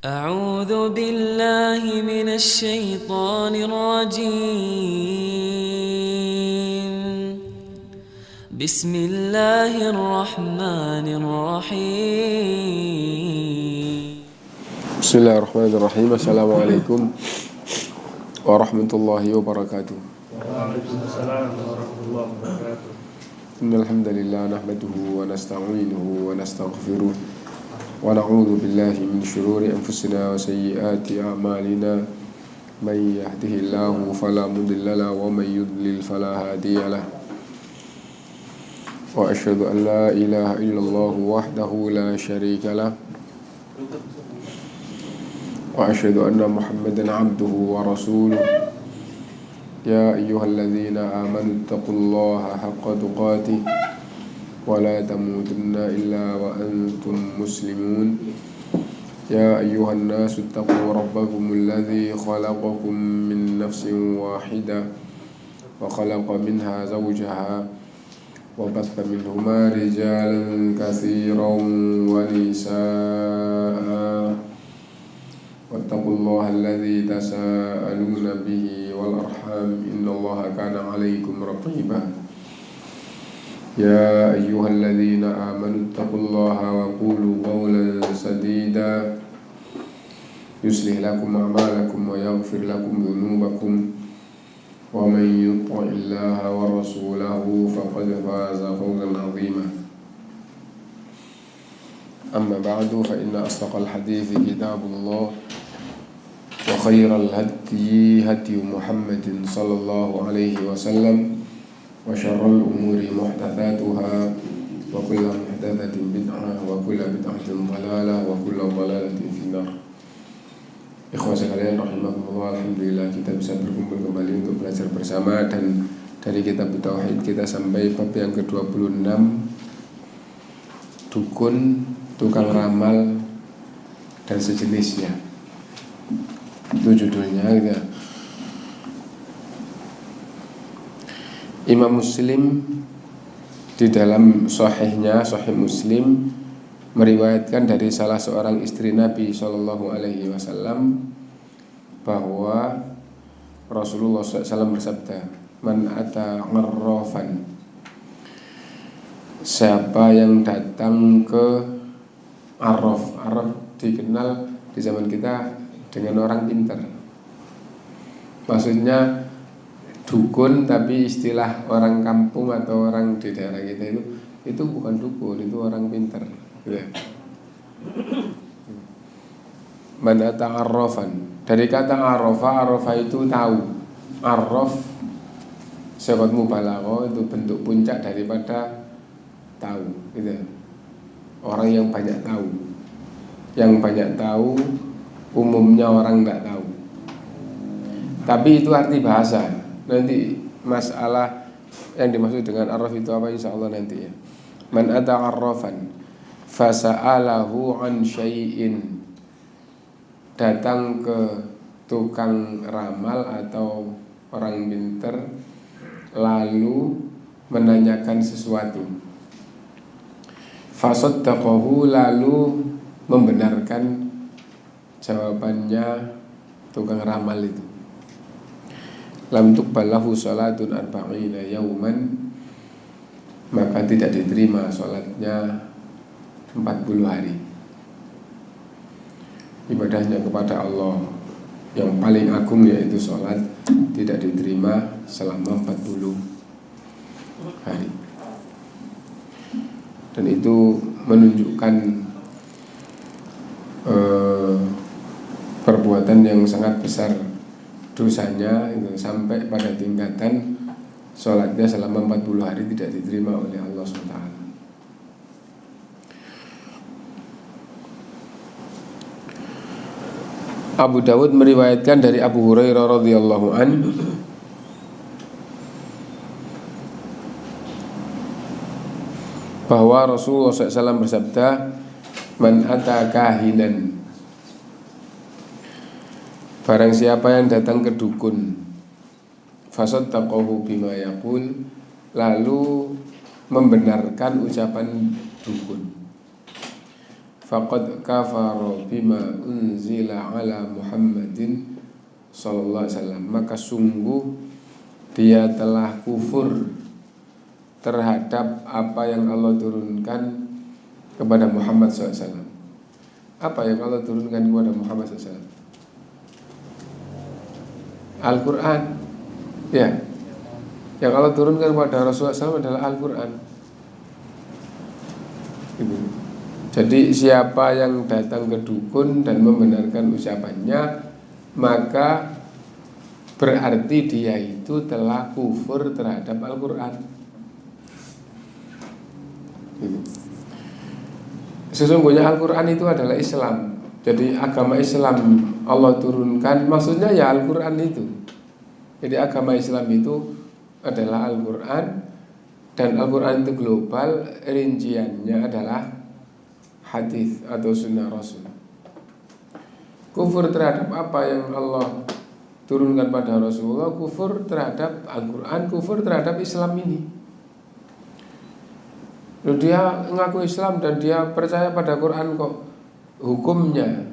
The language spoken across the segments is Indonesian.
أعوذ بالله من الشيطان الرجيم. بسم الله الرحمن الرحيم. بسم الله الرحمن الرحيم. Assalamualaikum warahmatullahi wabarakatuh. Waalaikumsalam warahmatullahi wabarakatuh. Innal hamdalillah nahmaduhu wa nasta'inuhu wa nastaghfiruh wa na'udzu billahi min shururi anfusina wa sayyiati a'malina. May yahdihillahu fala mudilla lahu wa may yudlil fala hadiya lahu. Wa asyhadu an la ilaha illallah wahdahu la syarika lahu. Wa asyhadu anna Muhammadan 'abduhu wa rasuluh. Ya ayyuhalladzina amanu taqullaha haqqa tuqatih wa la tamutunna illa wa antum muslimun. Ya ayyuhan nasu taqu rabbakumul ladzi khalaqakum min nafsin wahidah wa khalaqa minha zawjaha wa batha minhuma rijalan katsiran wa nisaa'a. Wattaqullaha alladzi tasaaluna bihi wal arham innallaha kana 'alaikum raqiba. Ya ayyuhalladzina amanu taqullaha wa qulu qawlan sadida yuslih lakum a'malakum wa yaghfir lakum dhunubakum wa man yuti'illaha wa rasulahu faqad faza fawzan 'azima. Amma ba'du fa inna asdaqal hadithi kitabullah wa khairal hadyi hadyu Muhammadin sallallahu alaihi wasallam wa syarrul umuri muhdatsatuha wa kullu muhdatsatin bid'ah wa kullu bid'atin dhalalah wa kullu dhalalatin finnar. Ikhwan sekalian rahimakumullah, alhamdulillah kita bisa berkumpul kembali untuk belajar bersama, dan dari kitab tauhid kita sampai bab yang ke-26, dukun, tukang ramal dan sejenisnya. Itu judulnya gitu ya. Imam Muslim di dalam sahihnya, Sahih Muslim, meriwayatkan dari salah seorang istri Nabi Shallallahu Alaihi Wasallam bahwa Rasulullah SAW bersabda, "Man ata ngarrafan," siapa yang datang ke arraf. Arraf dikenal di zaman kita dengan orang pintar. Maksudnya dukun, tapi istilah orang kampung atau orang di daerah kita itu bukan dukun, itu orang pintar. Man ata arrafan, dari kata arrafa itu tahu. Arraf sifat mubalaghah, itu bentuk puncak daripada tahu, gitu. Orang yang banyak tahu. Yang banyak tahu umumnya orang tidak tahu. Tapi itu arti bahasa. Nanti masalah yang dimaksud dengan arraf itu apa, insyaallah nanti ya. Man ata arrafan fasa'alahu an syai'in, datang ke tukang ramal atau orang pintar lalu menanyakan sesuatu. Fasaddaqahu, lalu membenarkan jawabannya tukang ramal itu. Lam tuqbalahu salatun arba'ina yauman, maka tidak diterima salatnya 40 hari. Ibadahnya kepada Allah yang paling agung, yaitu salat, tidak diterima selama 40 hari. Dan itu menunjukkan perbuatan yang sangat besar dosanya, itu sampai pada tingkatan sholatnya selama 40 hari tidak diterima oleh Allah SWT. Abu Dawud meriwayatkan dari Abu Hurairah radhiyallahu an, bahwa Rasulullah SAW bersabda, "Man ata kahinan," barang siapa yang datang ke dukun, fasaddaqahu bima yaqul, lalu membenarkan ucapan dukun. faqad kafara bima unzila ala Muhammadin sallallahu alaihi wasallam, maka sungguh dia telah kufur terhadap apa yang Allah turunkan kepada Muhammad SAW. Apa yang Allah turunkan kepada Muhammad SAW? Al-Quran. Ya, yang Allah turunkan kepada Rasulullah SAW adalah Al-Quran. Jadi siapa yang datang ke dukun dan membenarkan ucapannya, maka berarti dia itu telah kufur terhadap Al-Quran. Sesungguhnya Al-Quran itu adalah Islam. Jadi agama Islam Allah turunkan, maksudnya ya Al-Quran itu. Jadi agama Islam itu adalah Al-Quran, dan Al-Quran itu global, rinciannya adalah hadis atau sunnah Rasul. Kufur terhadap apa yang Allah turunkan pada Rasulullah, kufur terhadap Al-Quran, kufur terhadap Islam ini. Lalu dia ngaku Islam dan dia percaya pada Quran kok, hukumnya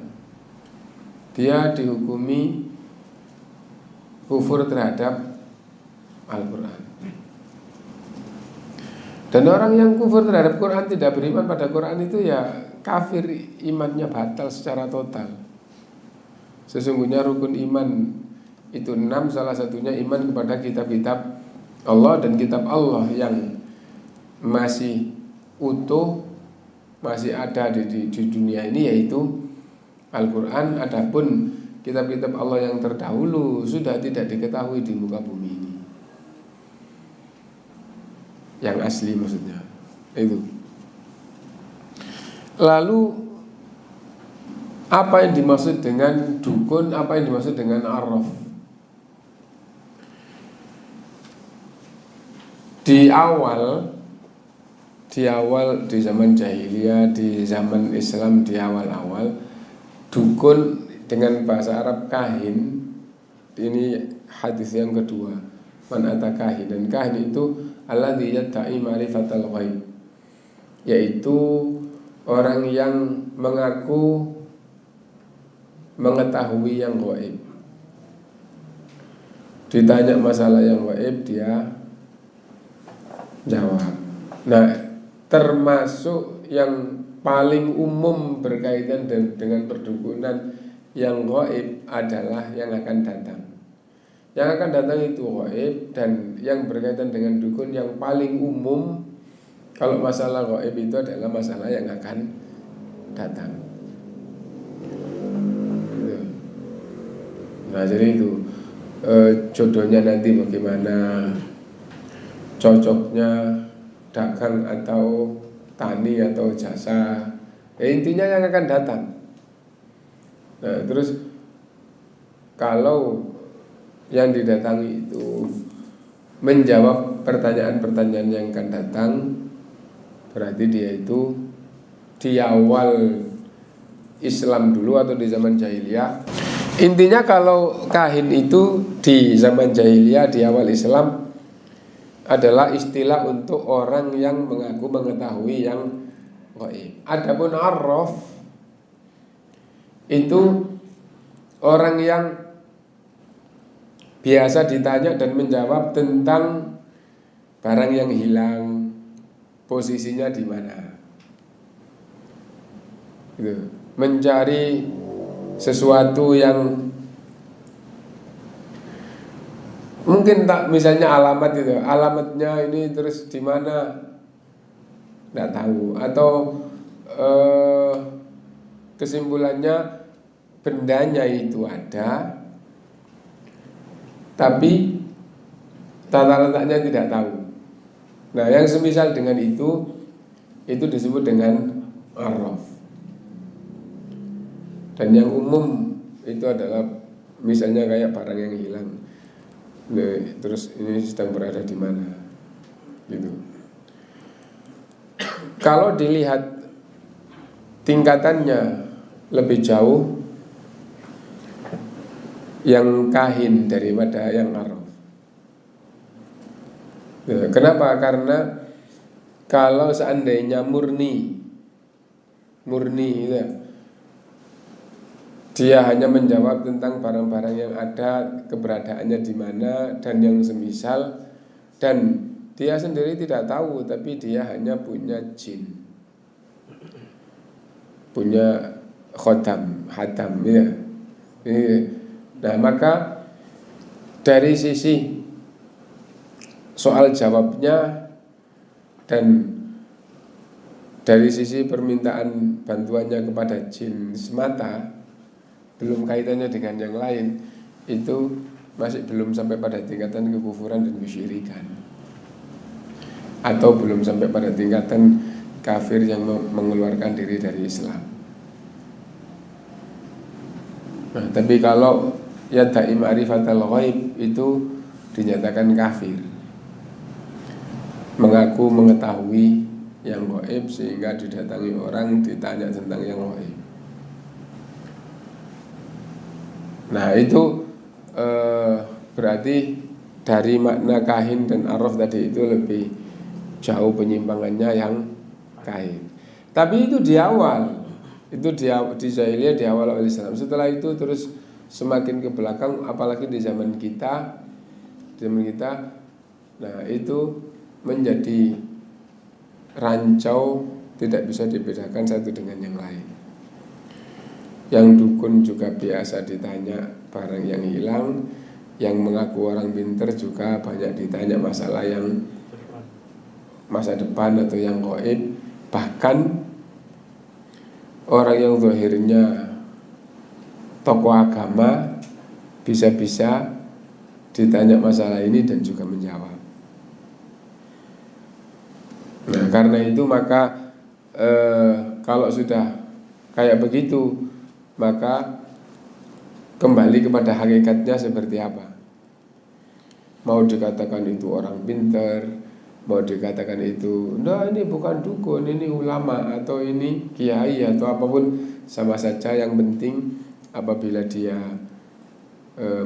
dia dihukumi kufur terhadap Al-Quran. Dan orang yang kufur terhadap Quran, tidak beriman pada Quran itu ya kafir, imannya batal secara total. Sesungguhnya rukun iman itu 6, salah satunya iman kepada kitab-kitab Allah dan kitab Allah yang masih utuh, masih ada di dunia ini, yaitu Al-Quran. Adapun kitab-kitab Allah yang terdahulu sudah tidak diketahui di muka bumi ini, yang asli maksudnya itu. Lalu apa yang dimaksud dengan dukun, apa yang dimaksud dengan arraf? Di awal di zaman jahiliyah, di zaman Islam, di awal-awal, dukun dengan bahasa Arab kahin, ini hadis yang kedua, man ata kahin. Dan kahin itu alladzi yadda'i ma'rifatal ghaib, yaitu orang yang mengaku mengetahui yang gaib. Ditanya masalah yang gaib, dia jawab. Nah, termasuk yang paling umum berkaitan dengan perdukunan yang gaib adalah yang akan datang. Yang akan datang itu gaib, dan yang berkaitan dengan dukun yang paling umum kalau masalah gaib itu adalah masalah yang akan datang. Nah, jadi itu jodohnya nanti bagaimana, cocoknya dagang atau tani atau jasa, intinya yang akan datang. Nah, terus kalau yang didatangi itu menjawab pertanyaan-pertanyaan yang akan datang, berarti dia itu di awal Islam dulu atau di zaman jahiliyah. Intinya kalau kahin itu di zaman jahiliyah, di awal Islam, adalah istilah untuk orang yang mengaku mengetahui yang gaib. Adapun arraf itu orang yang biasa ditanya dan menjawab tentang barang yang hilang, posisinya di mana. Gitu. Mencari sesuatu yang mungkin tak, misalnya alamat itu, alamatnya ini terus di mana nggak tahu, atau kesimpulannya bendanya itu ada tapi tata letaknya tidak tahu. Nah, yang semisal dengan itu disebut dengan arraf. Dan yang umum itu adalah misalnya kayak barang yang hilang. Nah, terus ini sedang berada di mana, gitu. Kalau dilihat tingkatannya lebih jauh yang kahin daripada yang arraf. Kenapa? Karena kalau seandainya murni murni gitu ya. Dia hanya menjawab tentang barang-barang yang ada, keberadaannya di mana dan yang semisal, dan dia sendiri tidak tahu, tapi dia hanya punya jin, punya khodam, hadam ya. Nah, maka dari sisi soal jawabnya dan dari sisi permintaan bantuannya kepada jin semata, belum kaitannya dengan yang lain, itu masih belum sampai pada tingkatan kekufuran dan kesyirikan, atau belum sampai pada tingkatan kafir yang mengeluarkan diri dari Islam. Nah, tapi kalau yadda'i ma'rifatal ghaib itu dinyatakan kafir, mengaku mengetahui yang ghaib sehingga didatangi orang ditanya tentang yang ghaib. Nah, itu berarti dari makna kahin dan arraf tadi itu lebih jauh penyimpangannya yang kahin. Tapi itu di awal, itu di jahiliyah, di awal Islam. Setelah itu terus semakin ke belakang, apalagi di zaman kita, nah itu menjadi rancau, tidak bisa dibedakan satu dengan yang lain. Yang dukun juga biasa ditanya barang yang hilang, yang mengaku orang pinter juga banyak ditanya masalah yang masa depan atau yang gaib. Bahkan orang yang zahirnya tokoh agama bisa-bisa ditanya masalah ini dan juga menjawab. Nah, karena itu maka kalau sudah kayak begitu, maka kembali kepada hakikatnya seperti apa. Mau dikatakan itu orang pintar, mau dikatakan itu nah ini bukan dukun, ini ulama, atau ini kiai, atau apapun, sama saja. Yang penting apabila dia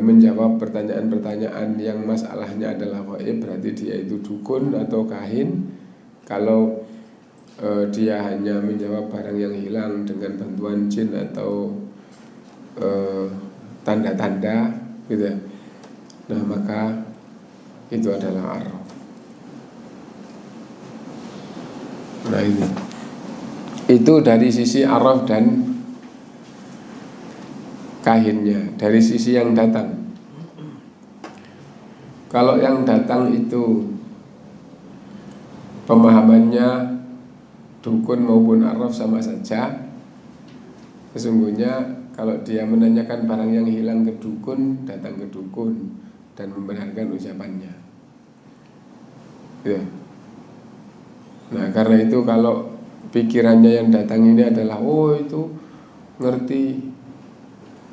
menjawab pertanyaan-pertanyaan yang masalahnya adalah gaib, berarti dia itu dukun atau kahin. Kalau dia hanya menjawab barang yang hilang dengan bantuan jin atau tanda-tanda gitu ya, nah maka itu adalah arraf. Nah ini itu dari sisi arraf dan kahinnya. Dari sisi yang datang, kalau yang datang itu pemahamannya dukun maupun arraf sama saja, sesungguhnya kalau dia menanyakan barang yang hilang ke dukun, datang ke dukun dan membenarkan ucapannya ya. Nah karena itu kalau pikirannya yang datang ini adalah oh itu ngerti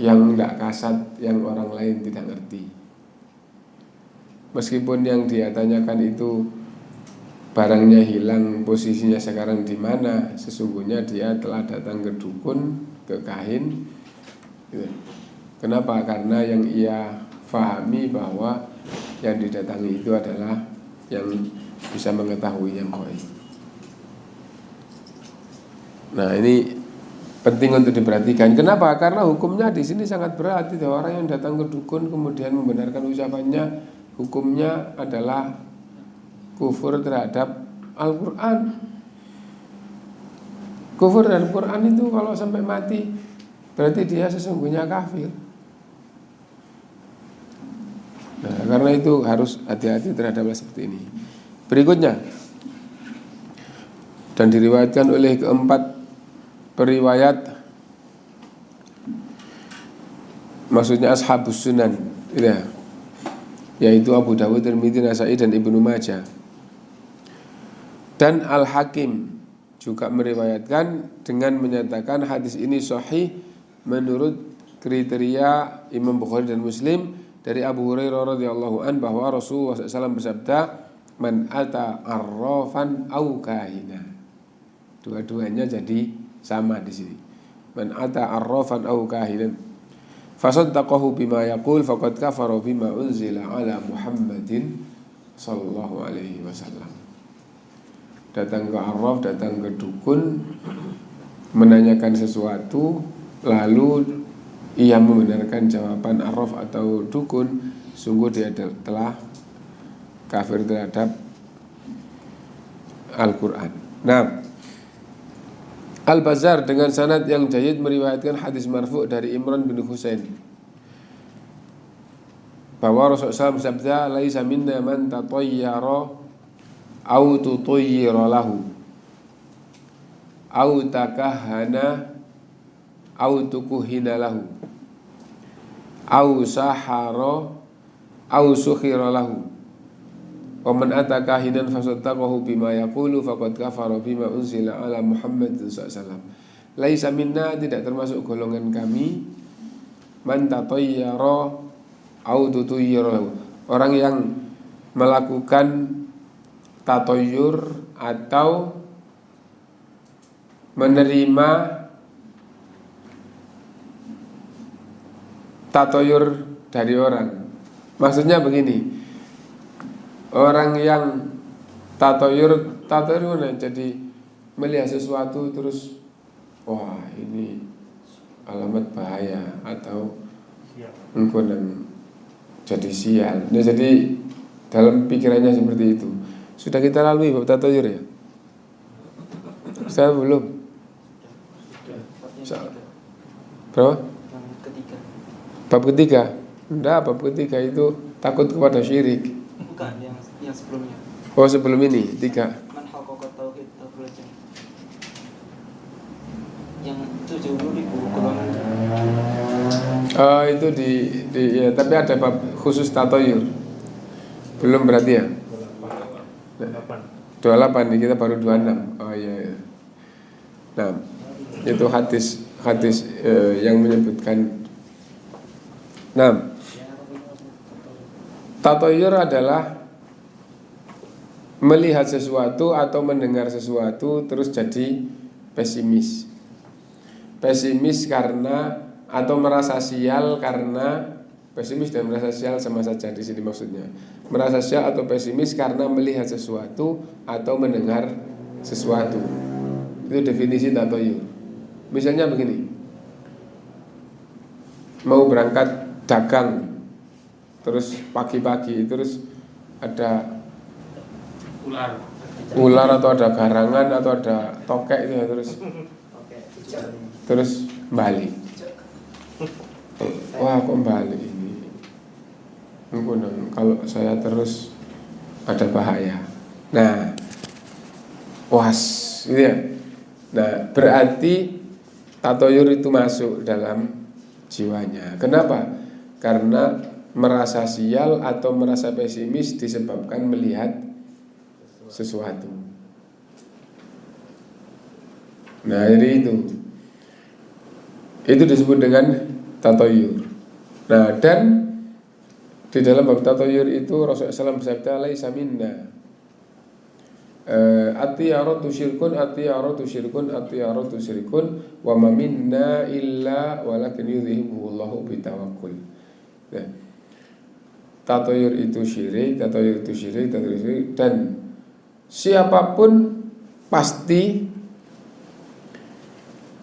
yang tidak kasat, yang orang lain tidak ngerti, meskipun yang dia tanyakan itu barangnya hilang, posisinya sekarang di mana, sesungguhnya dia telah datang ke dukun, ke kahin gitu. Kenapa? Karena yang ia fahami bahwa yang didatangi itu adalah yang bisa mengetahui yang gaib. Nah ini penting untuk diperhatikan. Kenapa? Karena hukumnya di sini sangat berat. Itu orang yang datang ke dukun kemudian membenarkan ucapannya, hukumnya adalah kufur terhadap Al-Quran. Kufur terhadap Al-Quran itu kalau sampai mati berarti dia sesungguhnya kafir. Nah, karena itu harus hati-hati terhadap hal seperti ini. Berikutnya, dan diriwayatkan oleh keempat periwayat, maksudnya ashabus sunan ya, yaitu Abu Dawud, Tirmidzi, Nasa'i dan Ibnu Majah. Dan Al-Hakim juga meriwayatkan dengan menyatakan hadis ini sahih menurut kriteria Imam Bukhari dan Muslim dari Abu Hurairah radhiyallahu an bahwa Rasulullah SAW bersabda, man ata arrafan au kahina. Dua-duanya jadi sama di sini. Man ata arrafan au kahinan fasaddaqahu bima yaqul faqad kafara bima unzila ala Muhammadin sallallahu alaihi wasallam. Datang ke arraf, datang ke dukun, menanyakan sesuatu lalu ia membenarkan jawaban arraf atau dukun, sungguh dia telah kafir terhadap Al-Quran. Nah, Al-Bazzar dengan sanad yang jayyid meriwayatkan hadis marfu' dari Imran bin Husain bahwa Rasulullah SAW bersabda, "Laisa minna man tatayyara au tutayyira lahu au takahhana au tukuhina lahu au sahara au sukhira lahu wa man ataka hinan fasaddaqahu bima yaqulu faqad kafara bima unzila ala Muhammad sallallahu alaihi wasallam." Laisa minna, tidak termasuk golongan kami, man tatayyara au tutayyara lahu, orang yang melakukan tatoyur atau menerima tatoyur dari orang. Maksudnya begini, orang yang tatoyur jadi melihat sesuatu terus wah ini alamat bahaya atau engkau jadi sial. Nah, jadi dalam pikirannya seperti itu. Sudah kita lalui bab tatoyur ya? Saya belum. Berapa? Bab ketiga. Enggak, bab ketiga itu takut kepada syirik. Bukan, yang sebelumnya. Oh, sebelum ini 3. Man haqqaqa tauhid tauhid. Yang 70.000 golongan. Itu di ya, tapi ada bab khusus tatoyur. Belum berarti ya? 28 nih, kita baru 26. Oh iya. Nah, itu hadis yang menyebutkan. Nah, tatoyur adalah melihat sesuatu atau mendengar sesuatu terus jadi pesimis. Pesimis karena atau merasa sial karena pesimis dan merasa sial sama saja di sini maksudnya. Merasa sial atau pesimis karena melihat sesuatu atau mendengar sesuatu. Itu definisi tatoyur. Misalnya begini, mau berangkat dagang, terus pagi-pagi terus ada ular atau ada garangan atau ada tokek itu ya, terus balik. Wah, kok balik ini? Kalau saya terus ada bahaya. Nah, was, gitu ya. Nah, berarti tatoyur itu masuk dalam jiwanya. Kenapa? Karena merasa sial atau merasa pesimis disebabkan melihat sesuatu. Nah, jadi itu disebut dengan tatoyur. Nah, dan di dalam bab tatoyur itu Rasulullah SAW bersabda, "Laisa minna atiyaratu syirkun atiyaratu syirkun atiyaratu syirkun wa ma minna illa walakin yudhibuhullahu bitawakkul." Nah, tatoyur itu syirik, tatoyur itu syirik, tatoyur itu syirik, dan siapapun pasti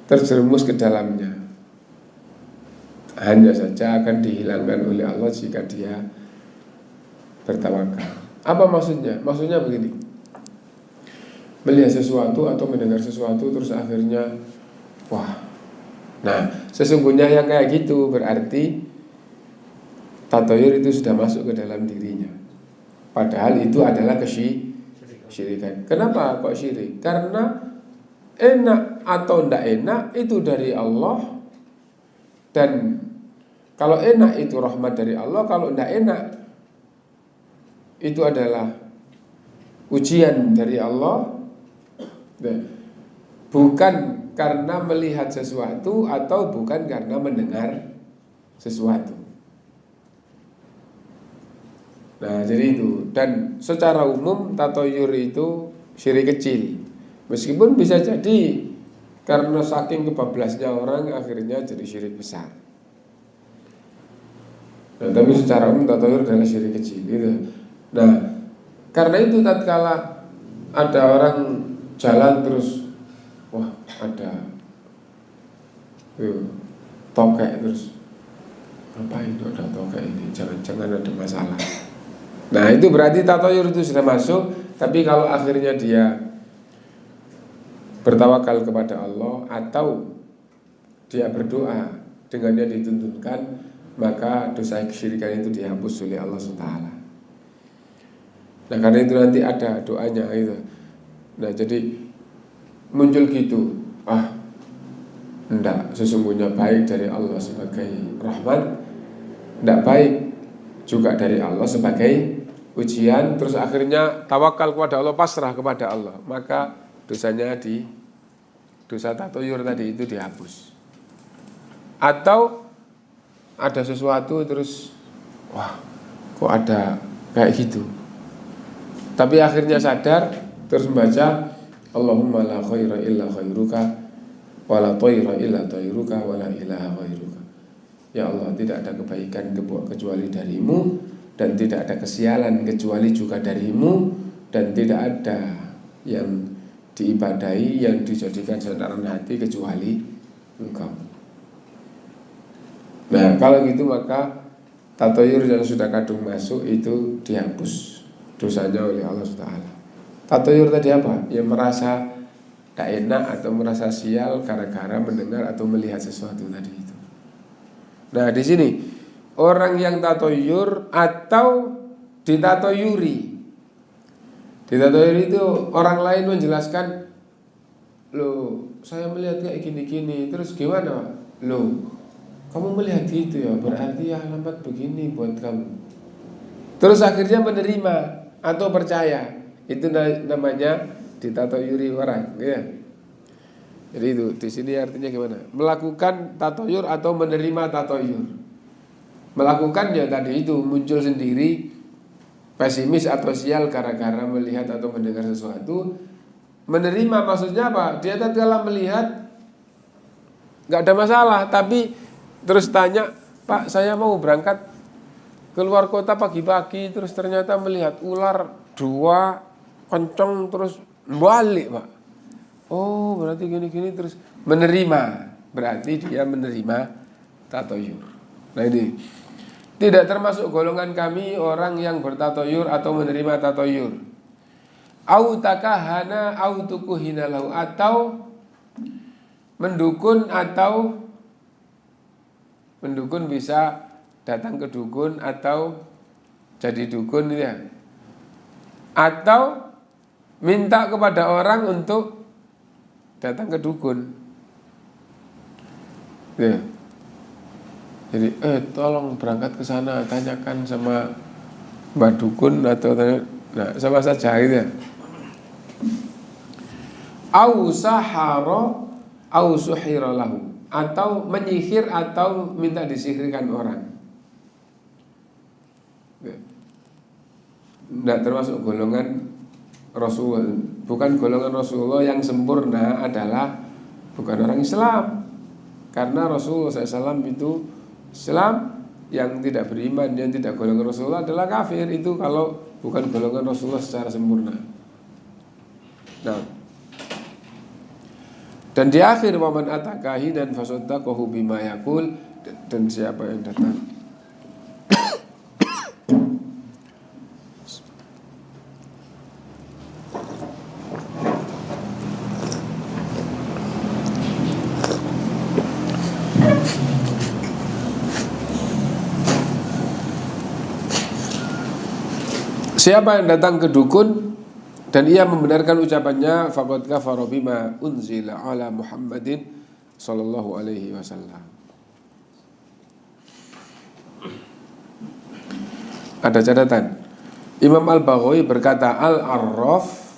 terjerumus ke dalamnya. Hanya saja akan dihilangkan oleh Allah jika dia bertawakal. Apa maksudnya? Maksudnya begini, melihat sesuatu atau mendengar sesuatu terus akhirnya wah. Nah, sesungguhnya yang kayak gitu berarti tatoyur itu sudah masuk ke dalam dirinya. Padahal itu adalah kesyirikan. Kenapa kok syirik? Karena enak atau tidak enak itu dari Allah. Dan kalau enak itu rahmat dari Allah, kalau tidak enak itu adalah ujian dari Allah. Bukan karena melihat sesuatu atau bukan karena mendengar sesuatu. Nah, jadi itu. Dan secara umum tatoyur itu syirik kecil. Meskipun bisa jadi karena saking kebablasnya orang akhirnya jadi syirik besar. Nah, tapi secara umum tatoyur adalah syirik kecil gitu. Nah, karena itu tatkala ada orang jalan terus wah ada Tokek terus apa itu ada tokek ini, jangan-jangan ada masalah. Nah itu berarti tatoyur itu sudah masuk. Tapi kalau akhirnya dia bertawakal kepada Allah atau dia berdoa dengan yang dituntunkan, maka dosa kesyirikan itu dihapus oleh Allah SWT. Nah karena itu nanti ada doanya itu. Nah jadi muncul gitu, enggak, sesungguhnya baik dari Allah sebagai rahmat, enggak baik juga dari Allah sebagai ujian. Terus akhirnya tawakal kepada Allah, pasrah kepada Allah, maka dosanya dosa tatoyur tadi itu dihapus. Atau ada sesuatu terus kok ada kayak gitu, tapi akhirnya sadar terus membaca Allahumma la khaira illa khairuka wa la tayra illa tayruka wa la ilaha khairuka. Ya Allah, tidak ada kebaikan kecuali darimu, dan tidak ada kesialan kecuali juga darimu, dan tidak ada yang diibadahi, yang dijadikan sandaran hati kecuali Engkau. Nah kalau gitu maka tatoyur yang sudah kadung masuk itu dihapus dosanya oleh Allah SWT. Tatoyur tadi apa? Ya merasa tak enak atau merasa sial gara-gara mendengar atau melihat sesuatu tadi itu. Nah di sini orang yang tatoyur atau ditatoyuri. Ditatoyuri itu orang lain menjelaskan, loh saya melihat kayak gini-gini, terus gimana? Loh kamu melihat gitu ya, berarti alamat begini buat kamu. Terus akhirnya menerima atau percaya. Itu namanya ditatoyuri orang, ya. Jadi itu di sini artinya gimana? Melakukan tatoyur atau menerima tatoyur. Melakukan ya tadi itu muncul sendiri pesimis atau sial gara-gara melihat atau mendengar sesuatu. Menerima maksudnya apa? Dia tatkala melihat nggak ada masalah, tapi terus tanya, Pak saya mau berangkat keluar kota pagi-pagi, terus ternyata melihat ular 2 kenceng terus balik Pak. Oh berarti gini-gini, terus menerima, berarti dia menerima tatoyur. Nah ini tidak termasuk golongan kami orang yang bertatoyur atau menerima tatoyur. Au takahana au tukuhina lahu, atau mendukun, atau mendukun bisa datang ke dukun atau jadi dukun ya. Atau minta kepada orang untuk datang ke dukun. Ya. Jadi tolong berangkat ke sana, tanyakan sama Mbak dukun atau sama saja gitu ya. Au sahara au suhira lahu, atau menyihir atau minta disihirkan orang. Tidak termasuk golongan Rasul. Bukan golongan Rasulullah yang sempurna adalah bukan orang Islam. Karena Rasulullah SAW itu Islam, yang tidak beriman, yang tidak golongan Rasulullah adalah kafir. Itu kalau bukan golongan Rasulullah secara sempurna. Nah, dan di akhir waman atakahi dan fasaddaqahu bima yaqul, dan siapa yang datang siapa yang datang ke dukun dan ia membenarkan ucapannya, faqad kafara bima unzila ala Muhammadin sallallahu alaihi wasallam. Ada catatan. Imam Al-Baghawi berkata, Al-Arraf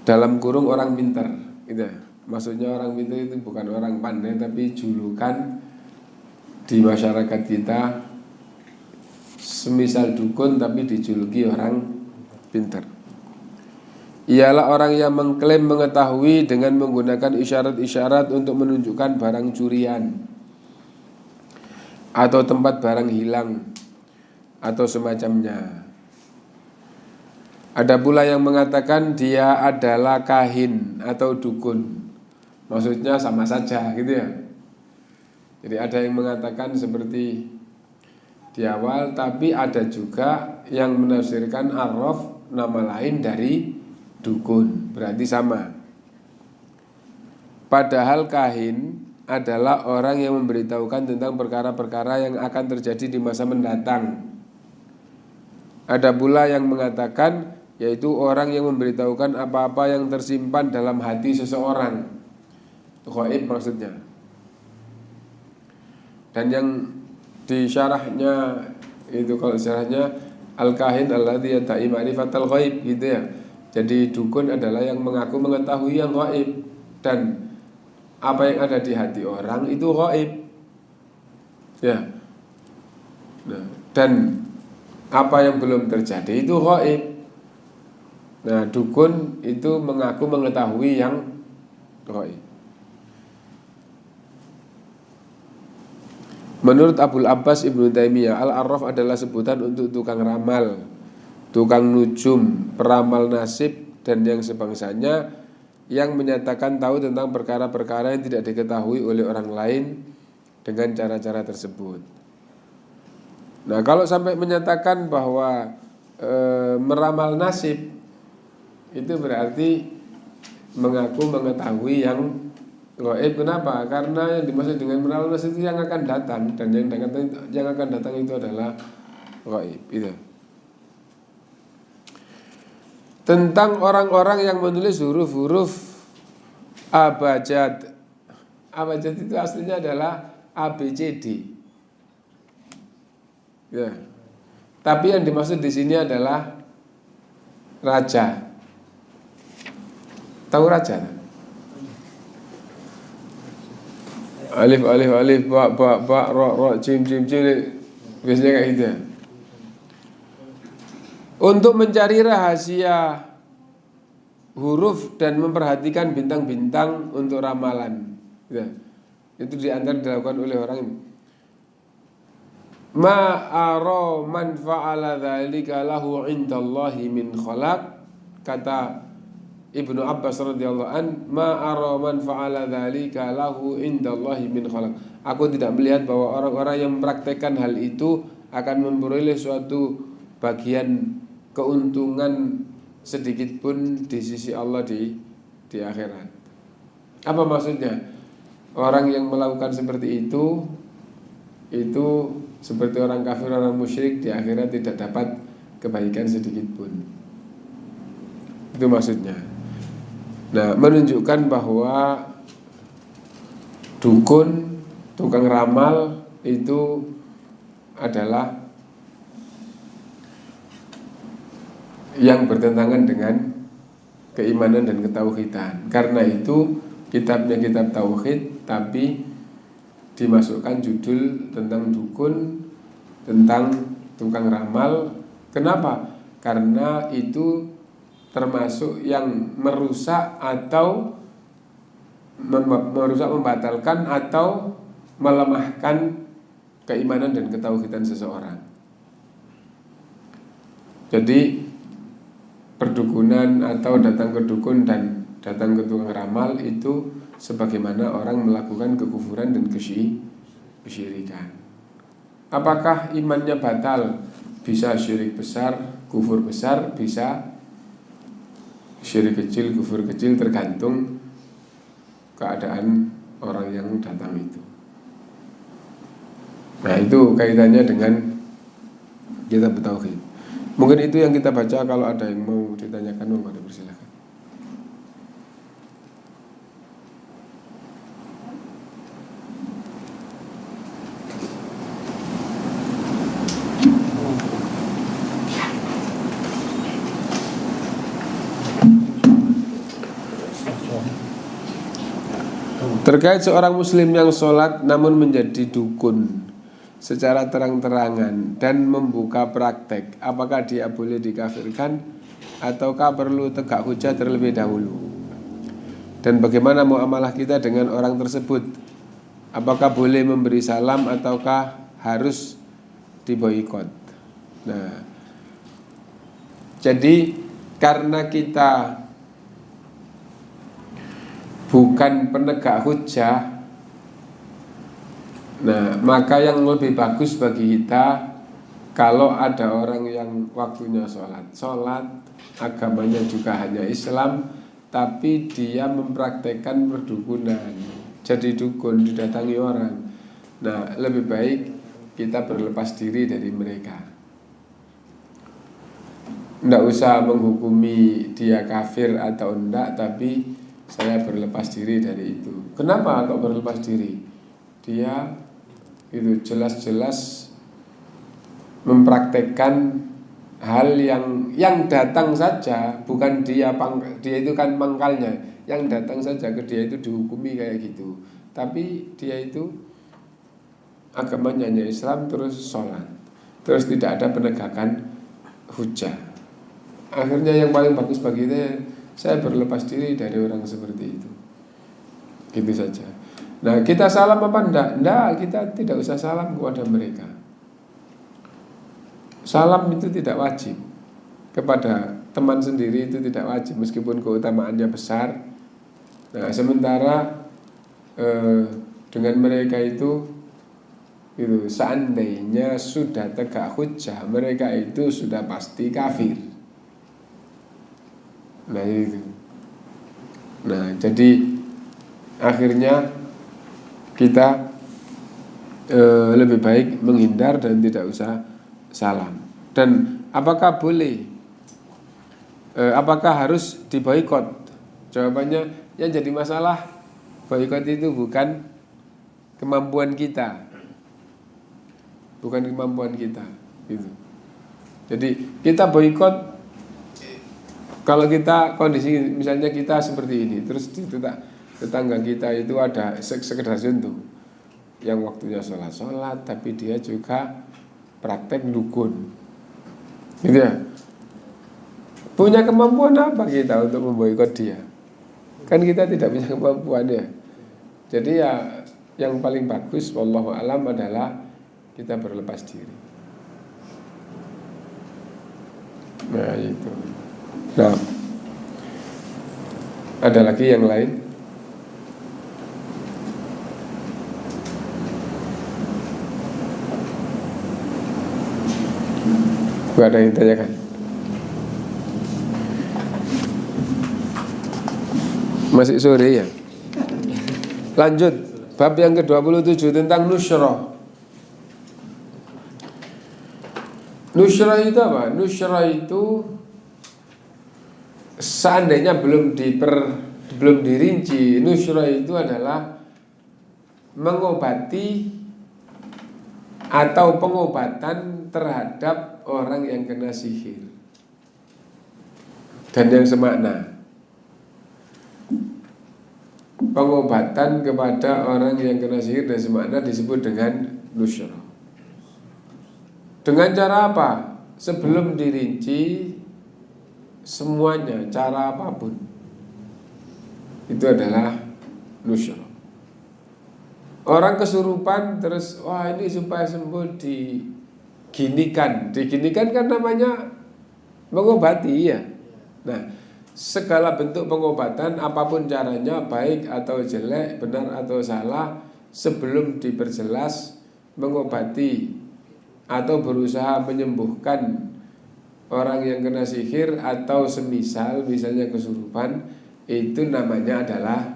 dalam kurung orang pintar. Gitu. Maksudnya orang pintar itu bukan orang pandai, tapi julukan di masyarakat kita. Semisal dukun tapi dijuluki orang pintar. Ialah orang yang mengklaim mengetahui dengan menggunakan isyarat-isyarat untuk menunjukkan barang curian atau tempat barang hilang atau semacamnya. Ada pula yang mengatakan dia adalah kahin atau dukun, maksudnya sama saja gitu ya. Jadi ada yang mengatakan seperti di awal, tapi ada juga yang menafsirkan arraf nama lain dari dukun, berarti sama. Padahal kahin adalah orang yang memberitahukan tentang perkara-perkara yang akan terjadi di masa mendatang. Ada pula yang mengatakan, yaitu orang yang memberitahukan apa-apa yang tersimpan dalam hati seseorang, ghaib maksudnya. Dan yang di syarahnya itu, kalau syarahnya al-kahin alladzi yadda'i ma'rifatal ghaib gitu ya. Jadi dukun adalah yang mengaku mengetahui yang ghaib, dan apa yang ada di hati orang itu ghaib. Ya. Nah, dan apa yang belum terjadi itu ghaib. Nah, dukun itu mengaku mengetahui yang ghaib. Menurut Abul Abbas Ibnu Taimiyah, al-arraf adalah sebutan untuk tukang ramal, tukang nujum, peramal nasib dan yang sebangsanya, yang menyatakan tahu tentang perkara-perkara yang tidak diketahui oleh orang lain dengan cara-cara tersebut. Nah, kalau sampai menyatakan bahwa meramal nasib, itu berarti mengaku mengetahui yang ghaib. Kenapa? Karena yang dimaksud dengan meramal nasib itu yang akan datang, dan yang akan datang itu adalah ghaib. Itu. Tentang orang-orang yang menulis huruf-huruf abjad. Abjad itu aslinya adalah ABCD. Ya. Tapi yang dimaksud di sini adalah raja. Tahu raja? Alif alif alif, ba ba ba, ro ro, jim jim jim, biasanya kayak gitu ya. Untuk mencari rahasia huruf dan memperhatikan bintang-bintang untuk ramalan, ya. Itu diantar dilakukan oleh orang ini. Ma ara man fa'ala dzalika lahu indallahi min khalaq, kata Ibnu Abbas radhiyallahu an, ma ara man fa'ala dzalika lahu indallahi min khalaq. Aku tidak melihat bahwa orang-orang yang mempraktekkan hal itu akan memperoleh suatu bagian keuntungan sedikit pun di sisi Allah di akhirat. Apa maksudnya? Orang yang melakukan seperti itu seperti orang kafir, orang musyrik, di akhirat tidak dapat kebaikan sedikit pun. Itu maksudnya. Nah, menunjukkan bahwa dukun, tukang ramal itu adalah yang bertentangan dengan keimanan dan ketauhidan. Karena itu kitabnya kitab tauhid, tapi dimasukkan judul tentang dukun, tentang tukang ramal. Kenapa? Karena itu termasuk yang merusak atau membatalkan atau melemahkan keimanan dan ketauhidan seseorang. Jadi perdukunan atau datang ke dukun dan datang ke tukang ramal itu sebagaimana orang melakukan kekufuran dan kesyirikan. Apakah imannya batal? Bisa syirik besar, kufur besar, bisa syirik kecil, kufur kecil, tergantung keadaan orang yang datang itu. Nah, itu kaitannya dengan kitab tauhid. Mungkin itu yang kita baca. Kalau ada yang mau ditanyakan, monggo dipersilakan. Terkait seorang muslim yang sholat namun menjadi dukun secara terang-terangan dan membuka praktek, apakah dia boleh dikafirkan ataukah perlu tegak hujah terlebih dahulu? Dan bagaimana muamalah kita dengan orang tersebut? Apakah boleh memberi salam ataukah harus diboikot? Nah, jadi karena kita bukan penegak hujjah, nah maka yang lebih bagus bagi kita kalau ada orang yang waktunya sholat, agamanya juga hanya Islam, tapi dia mempraktekkan perdukunan, jadi dukun, didatangi orang. Nah, lebih baik kita berlepas diri dari mereka. Tidak usah menghukumi dia kafir atau enggak, tapi saya berlepas diri dari itu. Kenapa kok berlepas diri? Dia itu jelas-jelas mempraktekkan hal yang datang saja, bukan dia itu kan pangkalnya, yang datang saja ke dia itu dihukumi kayak gitu. Tapi dia itu agamanya hanya Islam, terus sholat, terus tidak ada penegakan hujjah. Akhirnya yang paling bagus bagi saya berlepas diri dari orang seperti itu. Gitu saja. Nah, kita salam apa enggak? Enggak, kita tidak usah salam kepada mereka. Salam itu tidak wajib. Kepada teman sendiri itu tidak wajib, meskipun keutamaannya besar. Nah, sementara dengan mereka itu seandainya sudah tegak hujjah, mereka itu sudah pasti kafir. Nah itu. Nah, jadi akhirnya kita lebih baik menghindar dan tidak usah salam. Dan apakah boleh? Apakah harus diboikot? Jawabannya, yang jadi masalah boikot itu bukan kemampuan kita, bukan kemampuan kita, gitu. Jadi kita boikot kalau kita kondisi misalnya kita seperti ini, terus tetangga kita itu ada sekedar contoh yang waktunya sholat, tapi dia juga praktek dukun, gitu ya. Punya kemampuan apa kita untuk memboikot dia? Kan kita tidak punya kemampuan ya. Jadi ya yang paling bagus wallahu alam adalah kita berlepas diri. Nah itu. Nah, ada lagi yang lain? Ada yang tanyakan? Masih sore ya? Lanjut, bab yang ke-27 tentang nusyrah. Nusyrah itu apa? Nusyrah itu seandainya belum dirinci, nusyrah itu adalah mengobati atau pengobatan terhadap orang yang kena sihir dan yang semakna. Pengobatan kepada orang yang kena sihir dan semakna disebut dengan nusyrah. Dengan cara apa? Sebelum dirinci semuanya, cara apapun, itu adalah nusyrah. Orang kesurupan terus, wah ini supaya sembuh diginikan kan namanya mengobati ya. Nah, segala bentuk pengobatan apapun caranya, baik atau jelek, benar atau salah, sebelum diperjelas mengobati atau berusaha menyembuhkan orang yang kena sihir atau misalnya kesurupan, itu namanya adalah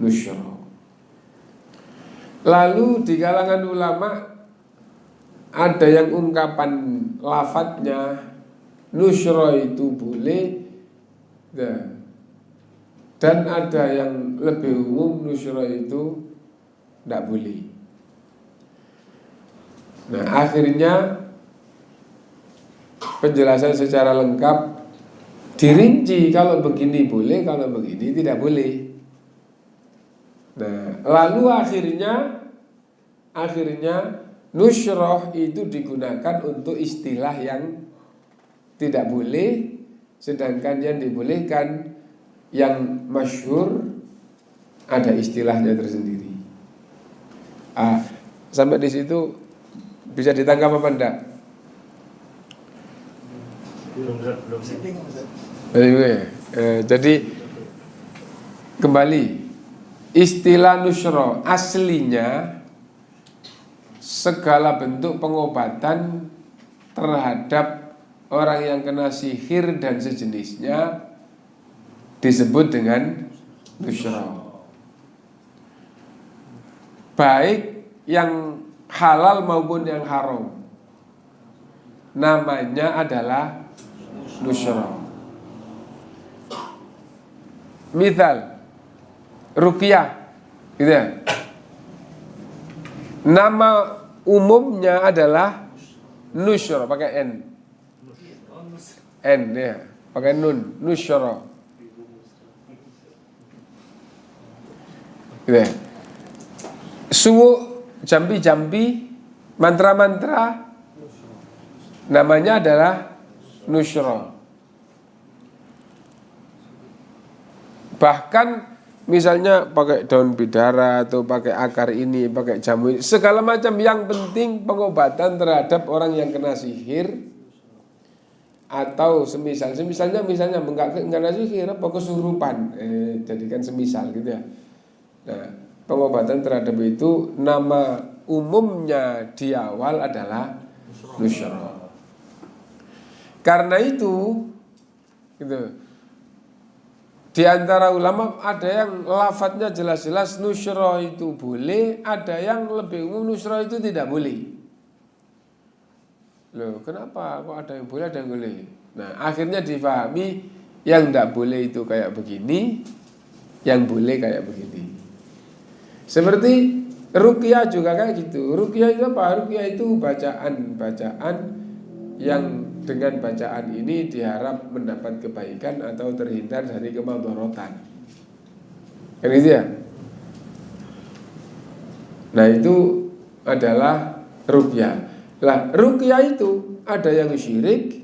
nusyrah. Lalu di kalangan ulama ada yang ungkapan lafadznya nusyrah itu boleh, dan ada yang lebih umum nusyrah itu tidak boleh. Nah, akhirnya penjelasan secara lengkap dirinci, kalau begini boleh, kalau begini tidak boleh. Nah, lalu akhirnya nusyrah itu digunakan untuk istilah yang tidak boleh, sedangkan yang dibolehkan, yang masyhur, ada istilahnya tersendiri. Sampai di situ bisa ditangkap apa enggak? Belum sih. Jadi kembali istilah nusyra aslinya segala bentuk pengobatan terhadap orang yang kena sihir dan sejenisnya disebut dengan nusyra. Baik yang halal maupun yang haram, namanya adalah nusyra. Misal ruqyah, gitu ya. Nama umumnya adalah nusyra, pakai n ya, pakai nun, nusyra. Gitu ya. Suwu, jambi-jambi, mantra-mantra, namanya adalah nusyra. Bahkan misalnya pakai daun bidara atau pakai akar ini, pakai jamu ini, segala macam, yang penting pengobatan terhadap orang yang kena sihir atau misalnya enggak kena sihir, apa kesurupan, jadikan semisal gitu ya. Nah, pengobatan terhadap itu nama umumnya di awal adalah nusyra. Karena itu gitu. Di antara ulama ada yang lafadznya jelas-jelas nusyra itu boleh, ada yang lebih umum nusyra itu tidak boleh. Loh, kenapa kok ada yang boleh, ada yang boleh? Nah, akhirnya difahami yang tidak boleh itu kayak begini, yang boleh kayak begini. Seperti ruqyah juga kayak gitu. Ruqyah itu apa? Ruqyah itu bacaan-bacaan yang dengan bacaan ini diharap mendapat kebaikan atau terhindar dari kemadharatan. Kan gitu ya? Nah, itu adalah ruqyah. Lah, ruqyah itu ada yang syirik,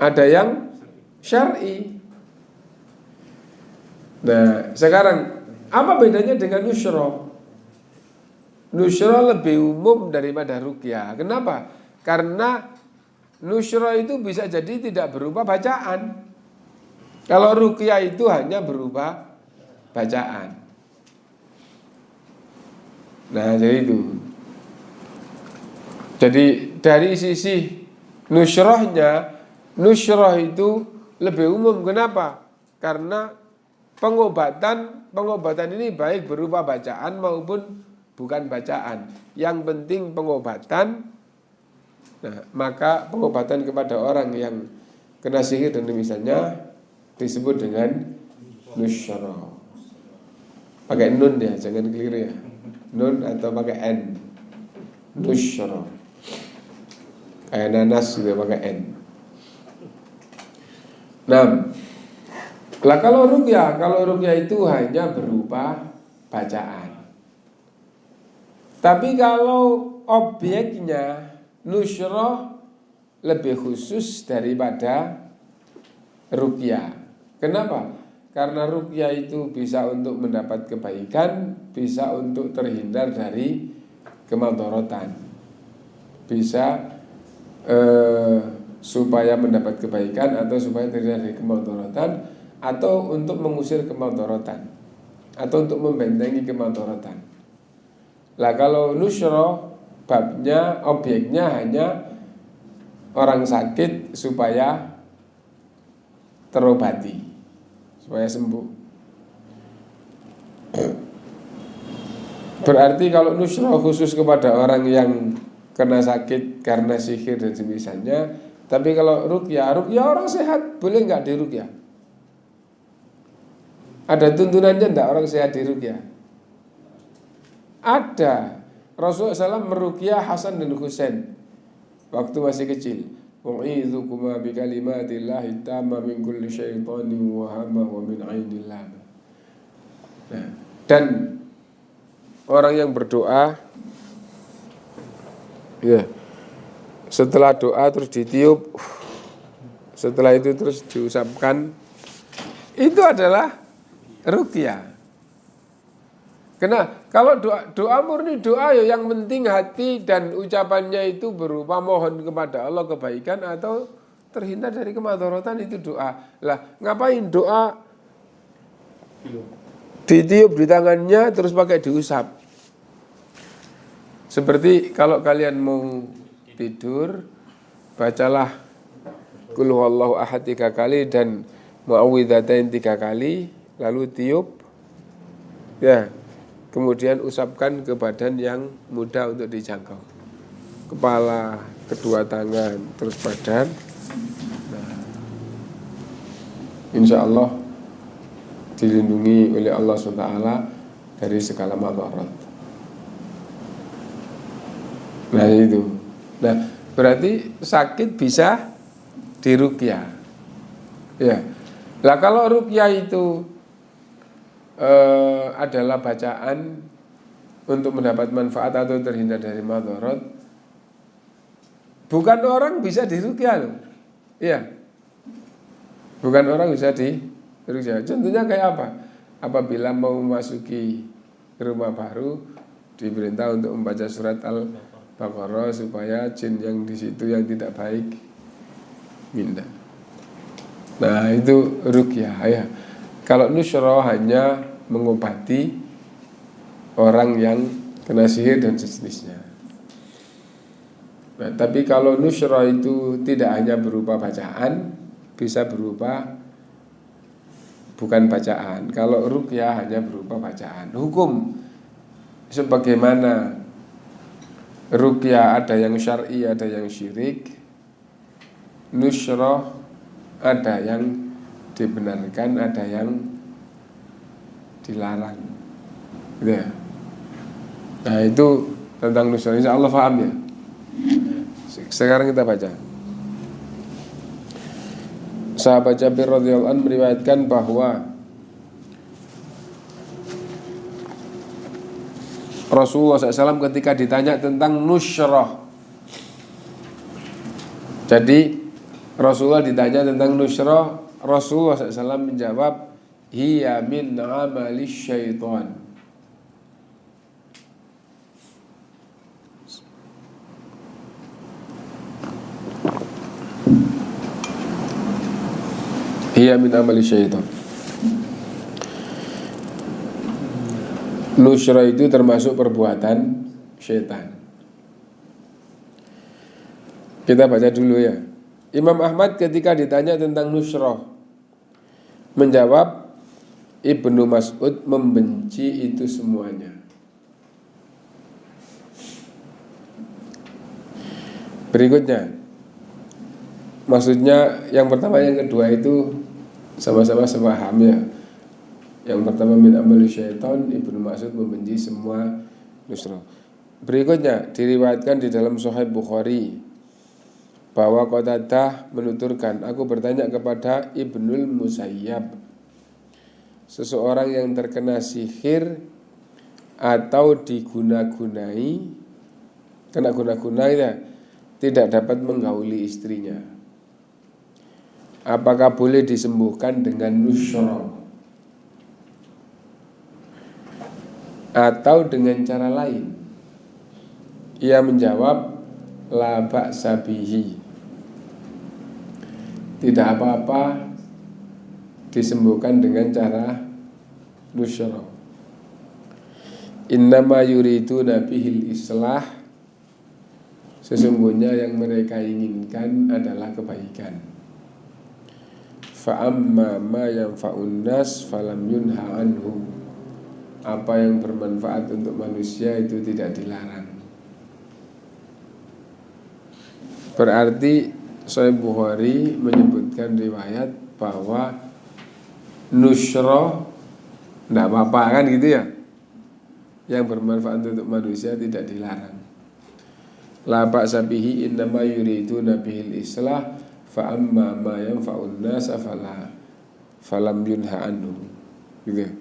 ada yang syar'i. Nah, sekarang apa bedanya dengan nusyra? Nusyra lebih umum daripada ruqyah. Kenapa? Karena nusyra itu bisa jadi tidak berupa bacaan. Kalau ruqyah itu hanya berupa bacaan. Nah, jadi itu. Jadi dari sisi nusyrohnya, nusyroh itu lebih umum. Kenapa? Karena pengobatan ini baik berupa bacaan maupun bukan bacaan. Yang penting pengobatan. Nah, maka pengobatan kepada orang yang kena sihir dan misalnya disebut dengan nusyra. Pakai nun ya, jangan keliru ya. Nun atau pakai n. Nusyra. Kayak nanas juga pakai n. Nah, lah kalau ruqyah itu hanya berupa bacaan. Tapi kalau objeknya nusyra lebih khusus daripada ruqyah. Kenapa? Karena ruqyah itu bisa untuk mendapat kebaikan, bisa untuk terhindar dari kemadharatan, bisa supaya mendapat kebaikan atau supaya terhindar dari kemadharatan, atau untuk mengusir kemadharatan, atau untuk membentengi kemadharatan. Lah kalau nusyra babnya, objeknya hanya orang sakit supaya terobati, supaya sembuh. Berarti kalau nusyra khusus kepada orang yang kena sakit karena sihir dan semisalnya. Tapi kalau ruqyah orang sehat, boleh nggak di ruqyah? Ada tuntunannya enggak orang sehat di ruqyah? Ada. Rasulullah SAW meruqyah Hasan dan Husain waktu masih kecil. U'idzukum bi kalimatillahi tamma min kulli syaitanin wa hamma wa min ainil lama. Nah, dan orang yang berdoa ya, setelah doa terus ditiup, setelah itu terus diusapkan, itu adalah ruqyah. Karena kalau doa murni doa ya, yang penting hati dan ucapannya itu berupa mohon kepada Allah kebaikan atau terhindar dari kemadharatan, itu doa. Lah, ngapain doa Ditiup di tangannya terus pakai diusap. Seperti kalau kalian mau tidur, bacalah Qul huwallahu ahad 3 kali dan Mu'awwidzatain 3 kali, lalu tiup, ya, kemudian usapkan ke badan yang mudah untuk dijangkau, kepala, kedua tangan, terus badan. Nah, insya Allah dilindungi oleh Allah SWT dari segala madarat. Nah itu. Nah berarti sakit bisa diruqyah. Ya. Lah kalau ruqyah itu adalah bacaan untuk mendapat manfaat atau terhindar dari madarat, bukan orang bisa diruqyah loh. Iya. Bukan orang bisa diruqyah. Contohnya kayak apa? Apabila mau memasuki rumah baru, diperintah untuk membaca surat Al-Baqarah supaya jin yang di situ yang tidak baik minta. Nah itu ruqyah ya. Kalau nusyra hanya mengobati orang yang kena sihir dan sejenisnya. Nah, tapi kalau nusyra itu tidak hanya berupa bacaan, bisa berupa bukan bacaan. Kalau ruqyah hanya berupa bacaan. Hukum sebagaimana ruqyah ada yang syar'i, ada yang syirik. Nusyra ada yang dibenarkan, ada yang dilarang. Gitu ya. Nah itu tentang nusyra. Insya Allah paham ya. Sekarang kita baca. Sahabat Jabir radhiyallahu anhu meriwayatkan bahwa Rasulullah SAW ketika ditanya tentang nusyra, jadi Rasulullah ditanya tentang nusyra, Rasulullah SAW menjawab, hiya min amali syaitan. Hiya min amali syaitan. Nusyra itu termasuk perbuatan syaitan. Kita baca dulu ya. Imam Ahmad ketika ditanya tentang nusyra menjawab, Ibnu Mas'ud membenci itu semuanya. Berikutnya, maksudnya yang pertama yang kedua itu sama-sama sepaham ya. Yang pertama min amali syaitan, Ibnu Mas'ud membenci semua nusyra. Berikutnya diriwayatkan di dalam Sahih Bukhari bahwa Qatadah menuturkan, aku bertanya kepada Ibnul Musayyab, seseorang yang terkena sihir atau diguna-gunai, kena guna-gunai ya, tidak dapat menggauli istrinya, apakah boleh disembuhkan dengan nusyra atau dengan cara lain? Ia menjawab, la ba'sa bihi, tidak apa-apa disembuhkan dengan cara nusyra. Innama yuriduna bihil islah, sesungguhnya yang mereka inginkan adalah kebaikan. Fa amma ma yanfa'un nas falam yunha anhu, apa yang bermanfaat untuk manusia itu tidak dilarang. Berarti Sahih Bukhari menyebutkan riwayat bahwa nusyra tidak apa-apa kan gitu ya, yang bermanfaat untuk manusia tidak dilarang. La ba'sa bihi innama yuriduna bihil islah fa amma ma yanfa'un nasa falam yunha anhu, gitu.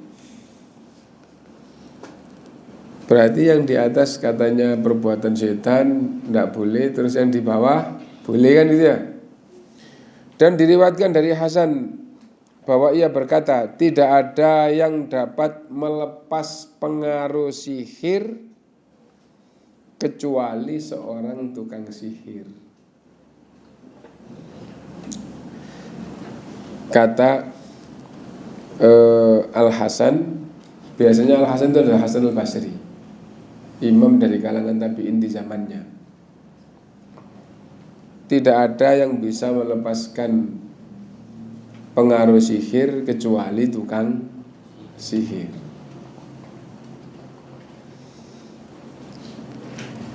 Berarti yang di atas katanya perbuatan setan tidak boleh, terus yang di bawah boleh kan gitu ya. Dan diriwayatkan dari Hasan bahwa ia berkata, tidak ada yang dapat melepas pengaruh sihir kecuali seorang tukang sihir. Kata Al-Hasan, biasanya Al-Hasan itu adalah Hasan Al-Basri, imam dari kalangan tabi'in di zamannya. Tidak ada yang bisa melepaskan pengaruh sihir kecuali tukang sihir.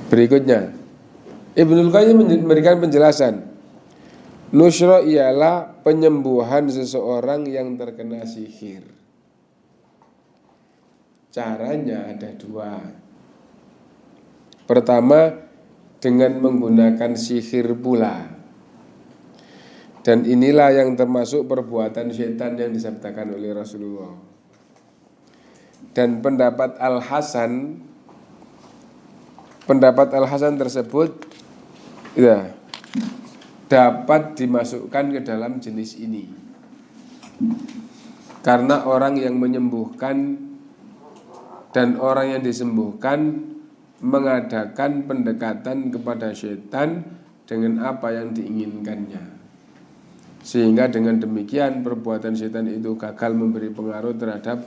Berikutnya, Ibnul Qayyim memberikan penjelasan. Nusyra ialah penyembuhan seseorang yang terkena sihir. Caranya ada dua. Pertama, dengan menggunakan sihir pula. Dan inilah yang termasuk perbuatan setan yang disabdakan oleh Rasulullah. Dan pendapat Al-Hasan tersebut ya, dapat dimasukkan ke dalam jenis ini. Karena orang yang menyembuhkan dan orang yang disembuhkan mengadakan pendekatan kepada setan dengan apa yang diinginkannya. Sehingga dengan demikian perbuatan setan itu gagal memberi pengaruh terhadap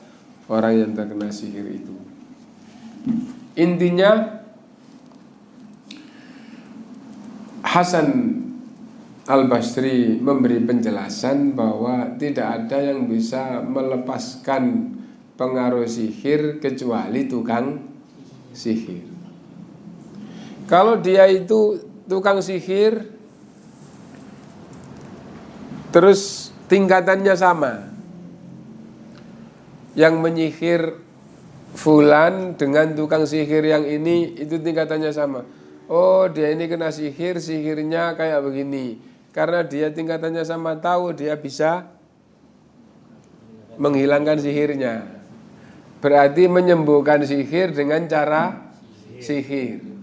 orang yang terkena sihir itu. Intinya, Hasan Al-Basri memberi penjelasan bahwa tidak ada yang bisa melepaskan pengaruh sihir kecuali tukang sihir. Kalau dia itu tukang sihir, terus tingkatannya sama, yang menyihir fulan dengan tukang sihir yang ini itu tingkatannya sama. Oh, dia ini kena sihir, sihirnya kayak begini. Karena dia tingkatannya sama, tahu dia bisa menghilangkan sihirnya. Berarti menyembuhkan sihir dengan cara sihir.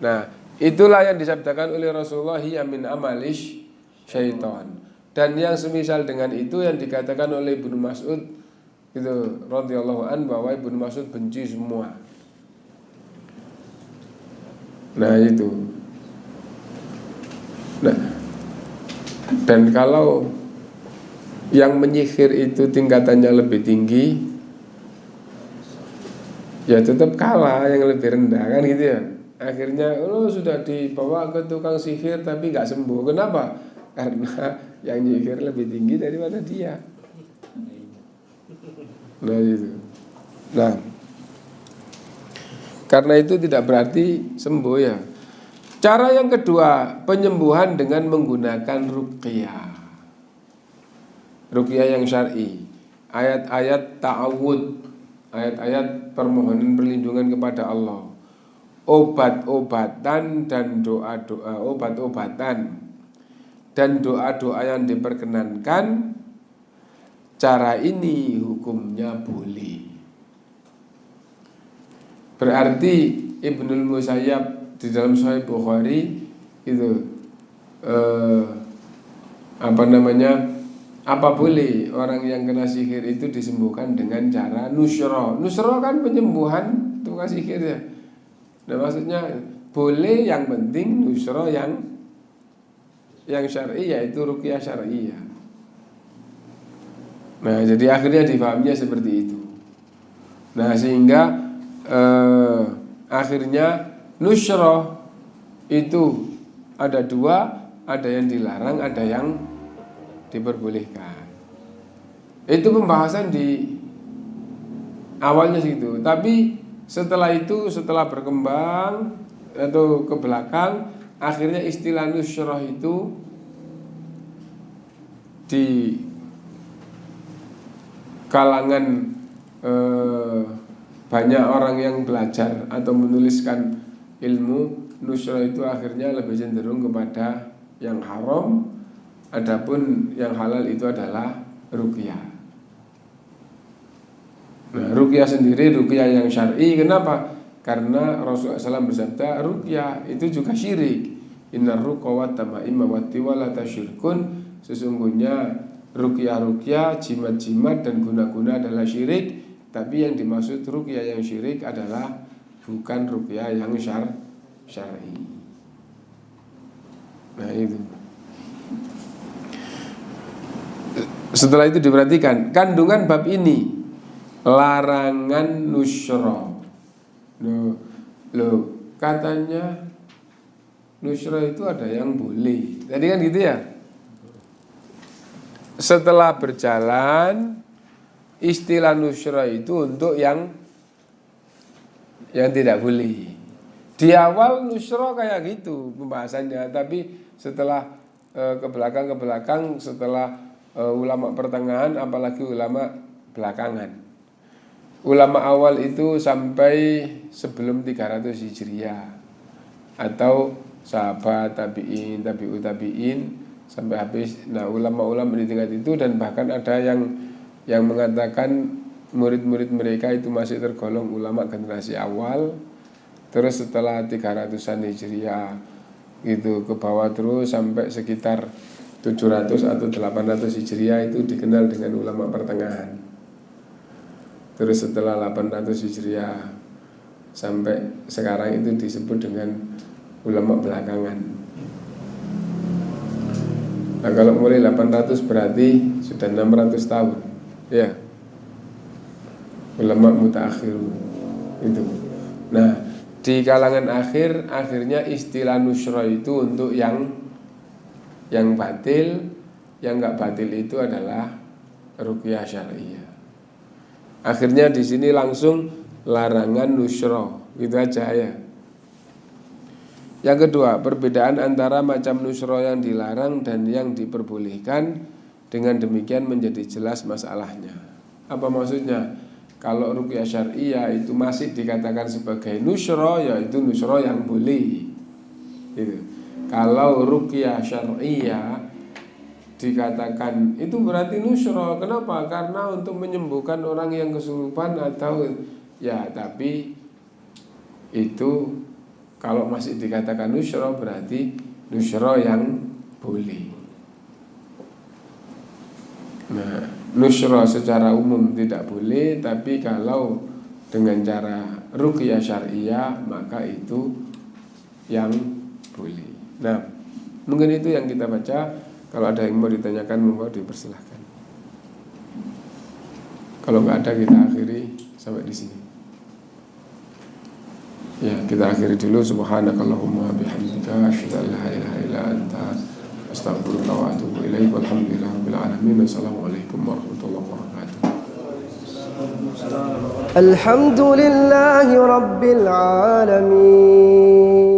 Nah, itulah yang disabdakan oleh Rasulullah, hiya min amalish syaitan. Dan yang semisal dengan itu yang dikatakan oleh Ibnu Mas'ud itu radhiyallahu an, bahwa Ibnu Mas'ud benci semua. Nah itu. Nah, dan kalau yang menyihir itu tingkatannya lebih tinggi, ya tetap kalah yang lebih rendah, kan gitu ya. Akhirnya sudah dibawa ke tukang sihir tapi gak sembuh. Kenapa? Karena yang nyihir lebih tinggi daripada dia. Nah itu. Nah, karena itu tidak berarti sembuh ya. Cara yang kedua, penyembuhan dengan menggunakan ruqyah. Ruqyah yang syar'i. Ayat-ayat ta'awud, ayat-ayat permohonan perlindungan kepada Allah. Obat-obatan dan doa-doa, obat-obatan dan doa-doa yang diperkenankan. Cara ini hukumnya boleh. Berarti Ibnul Musayyab di dalam Sahih Bukhari itu apa boleh orang yang kena sihir itu disembuhkan dengan cara nusyra. Nusyra kan penyembuhan tukang sihir ya. Nah maksudnya boleh, yang penting nusyra yang syar'i, yaitu ruqyah syar'iyah. Nah jadi akhirnya difahaminya seperti itu. Nah sehingga akhirnya nusyra itu ada dua, ada yang dilarang, ada yang diperbolehkan. Itu pembahasan di awalnya situ. Tapi setelah itu, setelah berkembang atau ke belakang, akhirnya istilah nusyra itu di kalangan banyak orang yang belajar atau menuliskan ilmu, nusyra itu akhirnya lebih cenderung kepada yang haram, adapun yang halal itu adalah ruqyah. Nah, ruqyah sendiri ruqyah yang syar'i. Kenapa? Karena Rasulullah SAW bersabda, ruqyah itu juga syirik. Innar ruqa wa tamaima wa tiwalata syirkun. Sesungguhnya ruqyah-ruqyah, jimat-jimat dan guna-guna adalah syirik. Tapi yang dimaksud ruqyah yang syirik adalah bukan ruqyah yang syar'i. Nah itu. Setelah itu diperhatikan kandungan bab ini, larangan nusyra. Loh, katanya nusyra itu ada yang boleh. Tadi kan gitu ya. Setelah berjalan, istilah nusyra itu untuk yang tidak boleh. Di awal nusyra kayak gitu pembahasannya, tapi setelah ke belakang setelah ulama pertengahan, apalagi ulama belakangan. Ulama awal itu sampai sebelum 300 Hijriah, atau sahabat, tabi'in, tabi'ut tabi'in sampai habis. Nah, ulama-ulama di tingkat itu, dan bahkan ada yang mengatakan murid-murid mereka itu masih tergolong ulama generasi awal. Terus setelah 300-an Hijriah gitu ke bawah terus sampai sekitar 700 atau 800 Hijriah itu dikenal dengan ulama pertengahan. Terus setelah 800 Hijriah sampai sekarang itu disebut dengan ulama belakangan. Nah, kalau mulai 800 berarti sudah 600 tahun. Ya. Ulama mutaakhirun itu. Nah, di kalangan akhirnya istilah nusyra itu untuk yang batil. Yang enggak batil itu adalah ruqyah syar'iyyah. Akhirnya di sini langsung larangan nusyra, gitu aja ya. Yang kedua, perbedaan antara macam nusyra yang dilarang dan yang diperbolehkan. Dengan demikian menjadi jelas masalahnya. Apa maksudnya? Kalau ruqyah syar'iyyah itu masih dikatakan sebagai nusyra, yaitu nusyra yang boleh. Gitu. Kalau ruqyah syar'iyyah dikatakan itu berarti nusyra. Kenapa? Karena untuk menyembuhkan orang yang kesurupan atau ya, tapi itu kalau masih dikatakan nusyra berarti nusyra yang boleh. Nah, nusyra secara umum tidak boleh, tapi kalau dengan cara ruqyah syar'iyyah maka itu yang boleh. Nah, mungkin itu yang kita baca. Kalau ada yang mau ditanyakan, monggo dipersilahkan. Kalau nggak ada, kita akhiri sampai di sini. Ya, kita akhiri dulu. Subhanakallahumma bihamdika asyhadu an la ilaha illa anta astaghfiruka wa atubu ilaik. Walhamdulillahirabbil alamin. Assalamualaikum warahmatullahi wabarakatuh. Alhamdulillahi rabbil alamin.